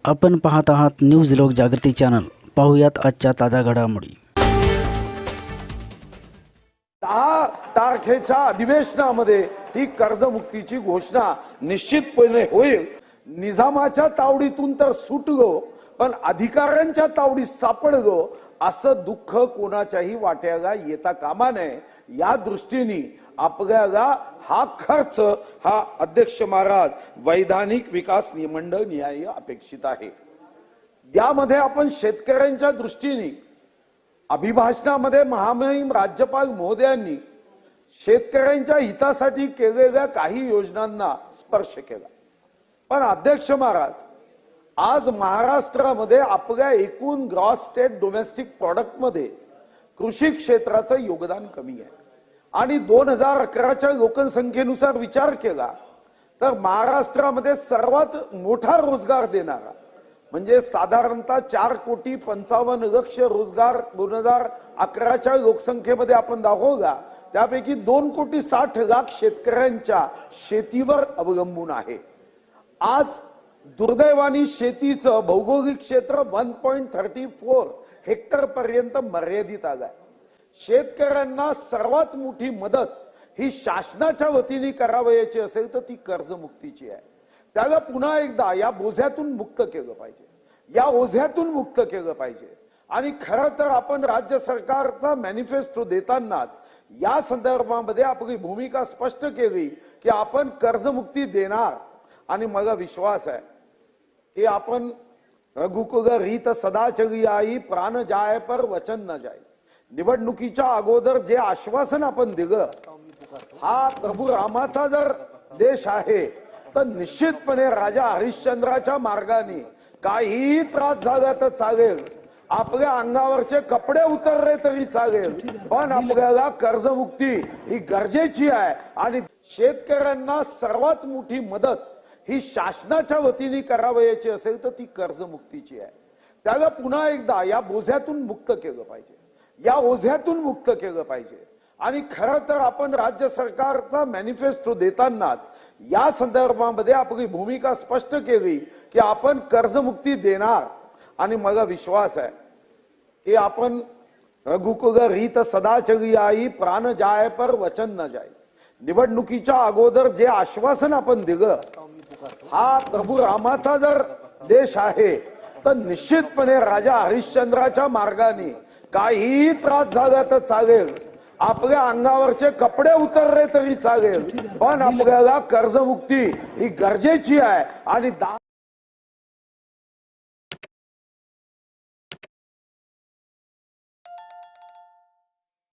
आपण पाहत आहात न्यूज लोक जागृती चॅनल। पाहुयात आजच्या ताजा घडामोडी। 10 तारखेच्या अधिवेशनामध्ये ही कर्जमुक्तीची घोषणा निश्चितपणे होईल। निजामाच्या तावडीतून तर सुटलो, पण अधिकाऱ्यांच्या तावडीत सापडलो असं दुःख कोणाच्याही वाट्याला येता कामा नये। या दृष्टीने आपल्याला हा खर्च हा अध्यक्ष महाराज वैधानिक विकास मंडळ न्याय अपेक्षित आहे। यामध्ये आपण शेतकऱ्यांच्या दृष्टीने अभिभाषणामध्ये महामहिम राज्यपाल महोदयांनी शेतकऱ्यांच्या हितासाठी केलेल्या काही योजनांना स्पर्श केला, पण अध्यक्ष महाराज आज महाराष्ट्रामध्ये आपल्या एकूण ग्रॉस स्टेट डोमेस्टिक प्रोडक्ट मध्ये कृषी क्षेत्राचं योगदान कमी आहे आणि 2011च्या लोकसंख्येनुसार विचार केला तर महाराष्ट्रामध्ये सर्वात मोठा रोजगार देणारा म्हणजे साधारणतः 4,55,00,000 रोजगार 2011च्या लोकसंख्येमध्ये आपण दाखवला, त्यापैकी 2,60,00,000 शेतकऱ्यांच्या शेतीवर अवलंबून आहे। आज दुर्दैवाने शेतीचं भौगोलिक क्षेत्र 1.34 हेक्टर पर्यंत मर्यादित आलंय। शेतकऱ्यांना सर्वात मोठी मदत ही शासनाच्या वतीने करावयाची असेल तर ती कर्जमुक्तीची आहे। त्याला पुन्हा एकदा या बोझ्यातून मुक्त केलं पाहिजे, या ओझ्यातून मुक्त केलं पाहिजे। आणि खरं तर आपण राज्य सरकारचा मॅनिफेस्टो देतानाच या संदर्भामध्ये आपली भूमिका स्पष्ट केली की आपण कर्जमुक्ती देणार आणि मला विश्वास आहे की आपण रघुकुल रीत सदा चली आई प्राण जाय पर वचन न जाय। निवडणुकीच्या अगोदर जे आश्वासन आपण दिलं, हा प्रभू रामाचा जर देश आहे तर निश्चितपणे राजा हरिश्चंद्राच्या मार्गाने काही त्रास झाला तर चालेल, आपल्या अंगावरचे कपडे उतरले तरी चालेल, पण आपल्याला कर्जमुक्ती ही गरजेची आहे। आणि शेतकऱ्यांना सर्वात मोठी मदत ही शासनाच्या वतीने करावयाची असेल तर ती कर्जमुक्तीची आहे। त्याला पुन्हा एकदा या बोझ्यातून मुक्त केलं पाहिजे, या ओझ्यातून मुक्त केलं पाहिजे। आणि खरं तर आपण राज्य सरकारचा मॅनिफेस्टो देतानाच या संदर्भामध्ये आपली भूमिका स्पष्ट केली की आपण कर्जमुक्ती देणार आणि मला विश्वास आहे की आपण रघुकुल रीत सदा चली आई प्राण जाय पर वचन न जाय। निवडणुकीच्या अगोदर जे आश्वासन आपण दिलं, हा प्रभू रामाचा जर देश आहे तर निश्चितपणे राजा हरिश्चंद्राच्या मार्गाने काही त्रास झाला तर चालेल, आपल्या अंगावरचे कपडे उतरले तरी चालेल, पण आपल्याला कर्जमुक्ती ही गरजेची आहे। आणि